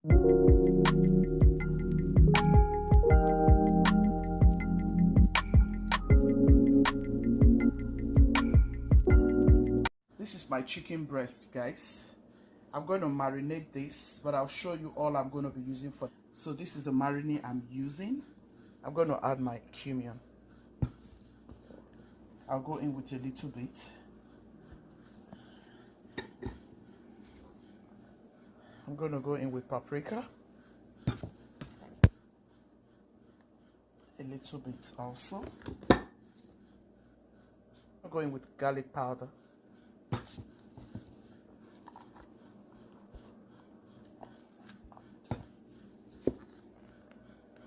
This is my chicken breast, guys. I'm going to marinate this, but I'll show you all I'm going to be using for. So this is the marinade I'm using. I'm going to add my cumin. I'll go in with a little bit. I'm going to go in with paprika. A little bit also. I'm going with garlic powder.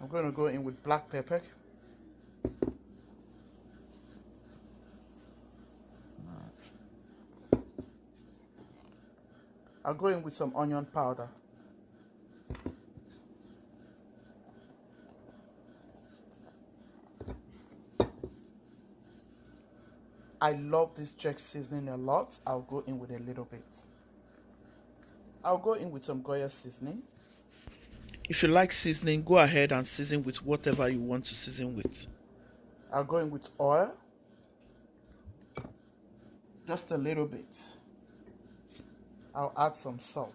I'm going to go in with black pepper. I'll go in with some onion powder. I love this Czech seasoning a lot. I'll go in with a little bit. I'll go in with some Goya seasoning. If you like seasoning, go ahead and season with whatever you want to season with. I'll go in with oil. Just a little bit. I'll add some salt.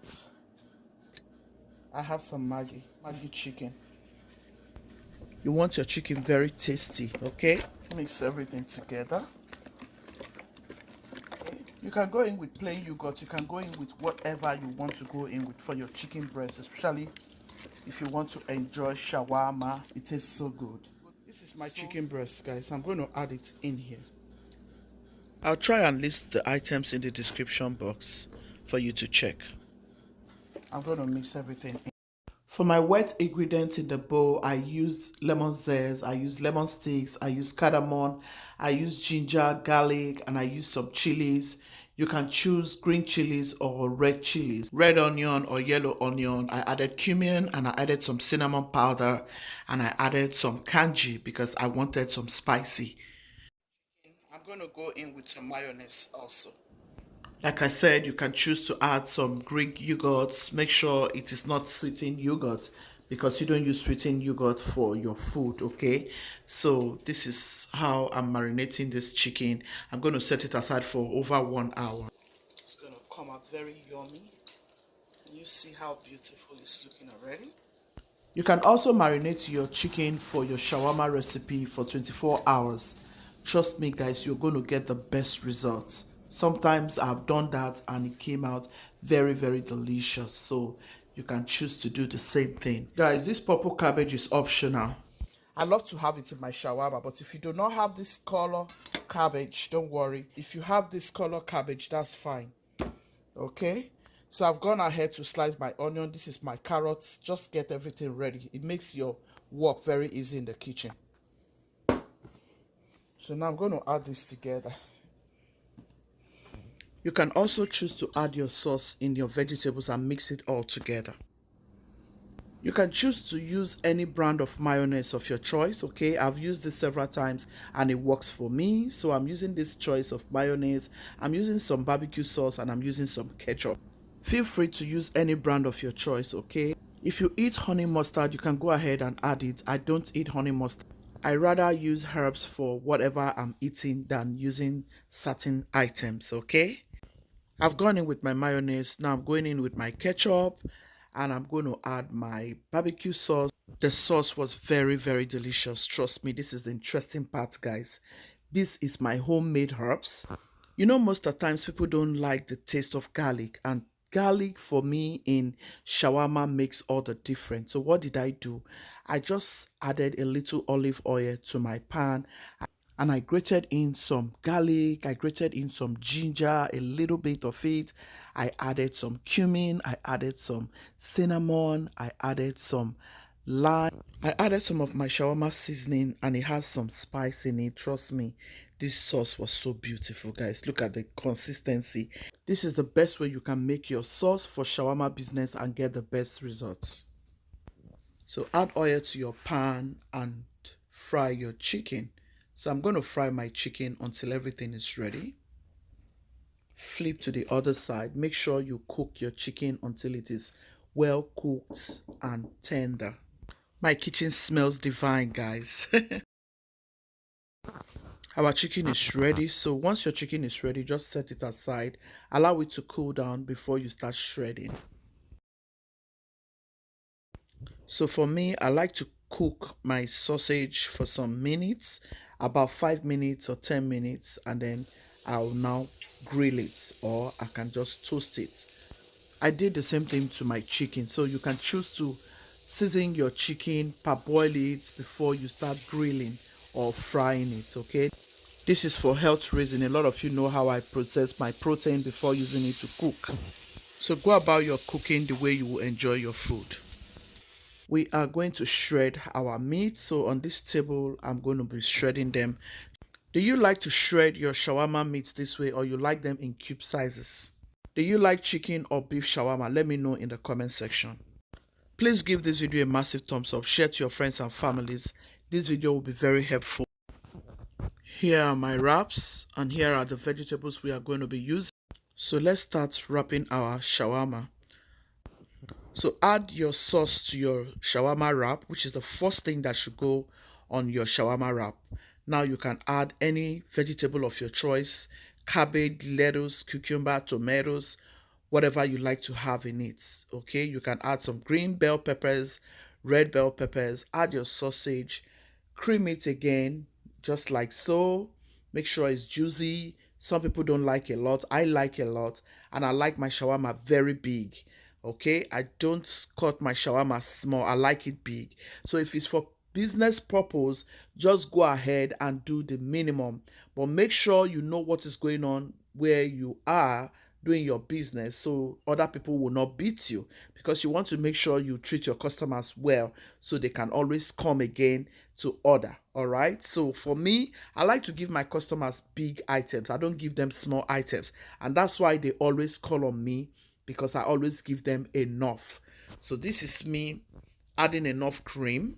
I have some Maggie chicken. You want your chicken very tasty, okay? Mix everything together. You can go in with plain yogurt. You can go in with whatever you want to go in with for your chicken breast, especially if you want to enjoy shawarma. It tastes so good. This is my chicken breast, guys. I'm going to add it in here. I'll try and list the items in the description box for you to check. I'm going to mix everything in. For my wet ingredients in the bowl, I use lemon zest, I use lemon sticks, I use cardamom, I use ginger, garlic, and I use some chilies. You can choose green chilies or red chilies. Red onion or yellow onion. I added cumin and I added some cinnamon powder and I added some kanji because I wanted some spicy. I'm going to go in with some mayonnaise also. Like I said, you can choose to add some Greek yogurts. Make sure it is not sweetened yogurt because you don't use sweetened yogurt for your food, okay? So this is how I'm marinating this chicken. I'm going to set it aside for over 1 hour. It's going to come out very yummy. Can you see how beautiful it's looking already? You can also marinate your chicken for your shawarma recipe for 24 hours. Trust me, guys, you're going to get the best results. Sometimes I've done that and it came out very, very delicious. So you can choose to do the same thing. Guys, this purple cabbage is optional. I love to have it in my shawarma, but if you do not have this color cabbage, don't worry. If you have this color cabbage, that's fine. Okay? So I've gone ahead to slice my onion. This is my carrots. Just get everything ready. It makes your work very easy in the kitchen. So now I'm going to add this together. You can also choose to add your sauce in your vegetables and mix it all together. You can choose to use any brand of mayonnaise of your choice, okay? I've used this several times and it works for me. So I'm using this choice of mayonnaise. I'm using some barbecue sauce and I'm using some ketchup. Feel free to use any brand of your choice, okay? If you eat honey mustard, you can go ahead and add it. I don't eat honey mustard. I rather use herbs for whatever I'm eating than using certain items, okay? I've gone in with my mayonnaise. Now I'm going in with my ketchup and I'm going to add my barbecue sauce. The sauce was very, very delicious. Trust me, this is the interesting part, guys. This is my homemade herbs. You know, most of the times people don't like the taste of garlic, and garlic for me in shawarma makes all the difference. So what did I do? I just added a little olive oil to my pan and I grated in some garlic, I grated in some ginger, a little bit of it. I added some cumin, I added some cinnamon, I added some lime. I added some of my shawarma seasoning and it has some spice in it. Trust me, this sauce was so beautiful, guys. Look at the consistency. This is the best way you can make your sauce for shawarma business and get the best results. So add oil to your pan and fry your chicken. So I'm going to fry my chicken until everything is ready. Flip to the other side. Make sure you cook your chicken until it is well cooked and tender. My kitchen smells divine, guys. Our chicken is ready. So once your chicken is ready, just set it aside. Allow it to cool down before you start shredding. So for me, I like to cook my sausage for some minutes, about 5 minutes or 10 minutes, and then I'll now grill it, or I can just toast it. I did the same thing to my chicken. So you can choose to season your chicken, parboil it before you start grilling or frying it, okay? This is for health reason. A lot of you know how I process my protein before using it to cook. So go about your cooking the way you will enjoy your food. We are going to shred our meat. So on this table, I'm going to be shredding them. Do you like to shred your shawarma meats this way, or you like them in cube sizes? Do you like chicken or beef shawarma? Let me know in the comment section. Please give this video a massive thumbs up. Share to your friends and families. This video will be very helpful. Here are my wraps, and here are the vegetables we are going to be using. So let's start wrapping our shawarma. So add your sauce to your shawarma wrap, which is the first thing that should go on your shawarma wrap. Now you can add any vegetable of your choice: cabbage, lettuce, cucumber, tomatoes, whatever you like to have in it. Okay, you can add some green bell peppers, red bell peppers, add your sausage, cream it again, just like so. Make sure it's juicy. Some people don't like a lot. I like a lot, and I like my shawarma very big. Okay, I don't cut my shawarma small. I like it big. So if it's for business purpose, just go ahead and do the minimum, but make sure you know what is going on where you are doing your business, so other people will not beat you, because you want to make sure you treat your customers well so they can always come again to order. All right, so for me, I like to give my customers big items. I don't give them small items, and that's why they always call on me, because I always give them enough. So this is me adding enough cream.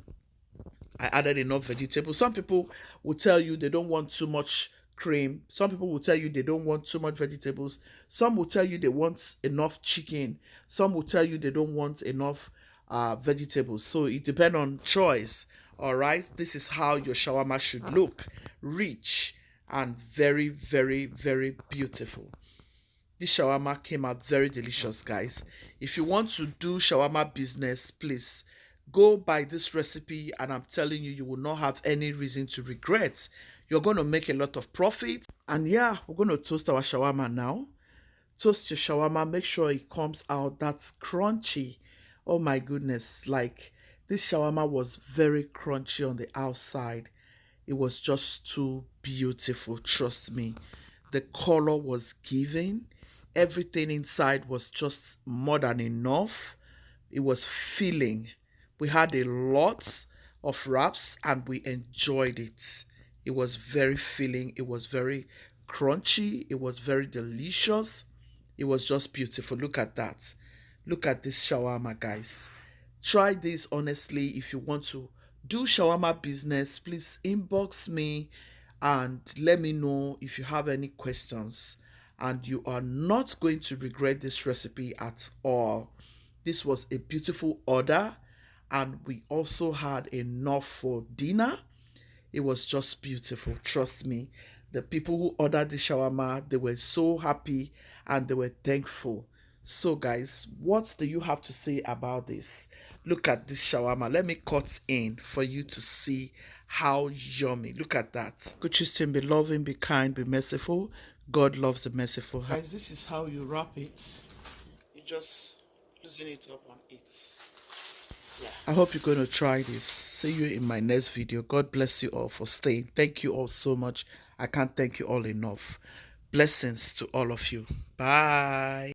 I added enough vegetables. Some people will tell you they don't want too much cream. Some people will tell you they don't want too much vegetables. Some will tell you they want enough chicken. Some will tell you they don't want enough vegetables. So it depends on choice. All right, this is how your shawarma should look: rich and very, very, very beautiful. This shawarma came out very delicious, guys. If you want to do shawarma business, please go by this recipe, and I'm telling you, you will not have any reason to regret. You're going to make a lot of profit. And yeah, we're going to toast our shawarma now. Toast your shawarma, make sure it comes out that's crunchy. Oh my goodness, like, this shawarma was very crunchy on the outside. It was just too beautiful, trust me. The color was giving. Everything inside was just more than enough. It was filling. We had a lot of wraps and we enjoyed it. It was very filling. It was very crunchy. It was very delicious. It was just beautiful. Look at that. Look at this shawarma, guys. Try this honestly. If you want to do shawarma business, please inbox me and let me know if you have any questions. And you are not going to regret this recipe at all. This was a beautiful order, and we also had enough for dinner. It was just beautiful, trust me. The people who ordered the shawarma, they were so happy and they were thankful. So guys, what do you have to say about this? Look at this shawarma. Let me cut in for you to see how yummy. Look at that. Good Christian, be loving, be kind, be merciful. God loves the merciful. Guys, this is how you wrap it. You just loosen it up and eat. Yeah. I hope you're going to try this. See you in my next video. God bless you all for staying. Thank you all so much. I can't thank you all enough. Blessings to all of you. Bye.